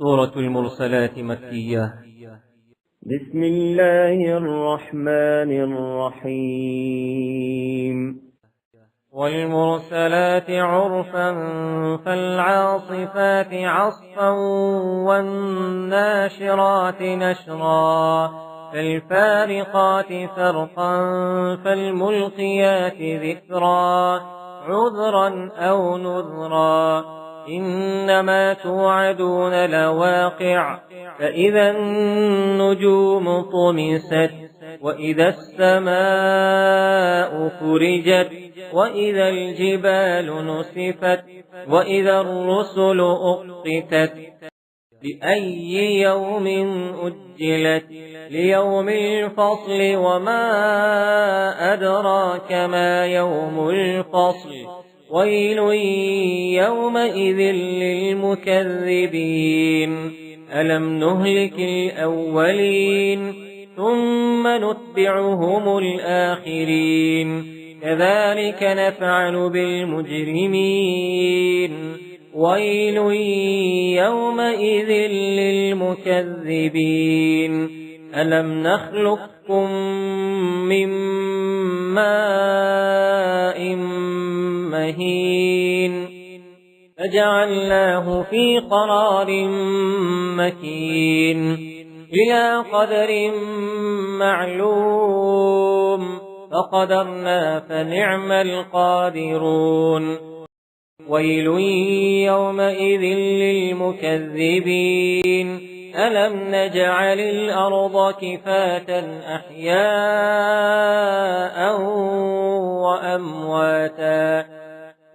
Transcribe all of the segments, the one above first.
سورة المرسلات مكية. بسم الله الرحمن الرحيم. والمرسلات عرفا فالعاصفات عصفا والناشرات نشرا فالفارقات فرقا فالملقيات ذكرا عذرا أو نذرا إنما توعدون لواقع فإذا النجوم طمست وإذا السماء فرجت وإذا الجبال نسفت وإذا الرسل أقتت لأي يوم أجلت ليوم الفصل وما أدراك ما يوم الفصل ويل يومئذ للمكذبين ألم نهلك الأولين ثم نتبعهم الآخرين كذلك نفعل بالمجرمين ويل يومئذ للمكذبين ألم نخلقكم من ماء مهين فجعلناه في قرار مكين إلى قدر معلوم فقدرنا فنعم القادرون ويل يومئذ للمكذبين ألم نجعل الأرض كفاة أحياء وأمواتا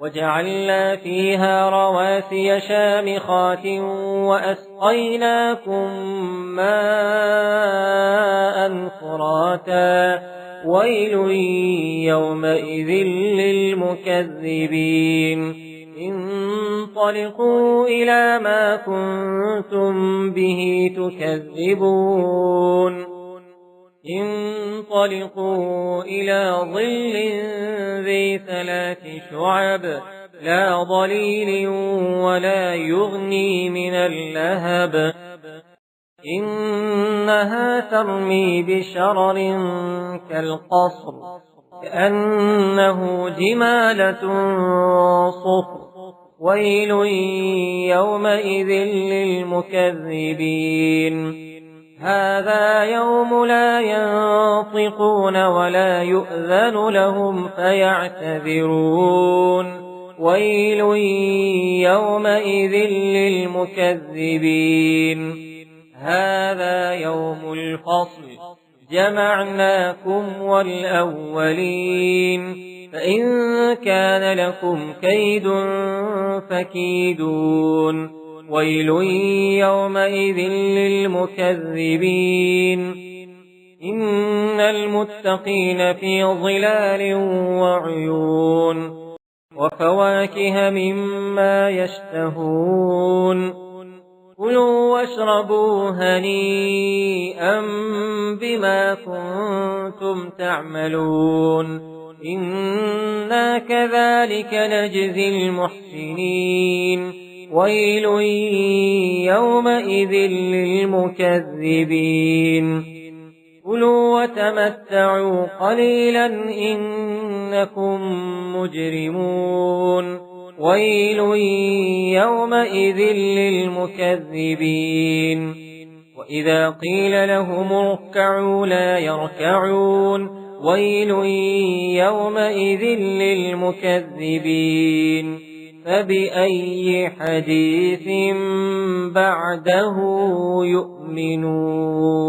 وجعلنا فيها رواسي شامخات وأسقيناكم ماء فراتا ويل يومئذ للمكذبين انطلقوا إلى ما كنتم به تكذبون انطلقوا إلى ظل ذي 3 شعب لا ظليل ولا يغني من اللهب إنها ترمي بشرر كالقصر كأنه جمالة صفر ويل يومئذ للمكذبين هذا يوم لا ينطقون ولا يؤذن لهم فيعتذرون ويل يومئذ للمكذبين هذا يوم الفصل جمعناكم والأولين فإن كان لكم كيد فكيدون ويل يومئذ للمكذبين إن المتقين في ظلال وعيون وفواكه مما يشتهون كلوا واشربوا هنيئا بما كنتم تعملون إنا كذلك نجزي المحسنين ويل يومئذ للمكذبين كلوا وتمتعوا قليلا إنكم مجرمون ويل يومئذ للمكذبين وإذا قيل لهم اركعوا لا يركعون ويل يومئذ للمكذبين فبأي حديث بعده يؤمنون.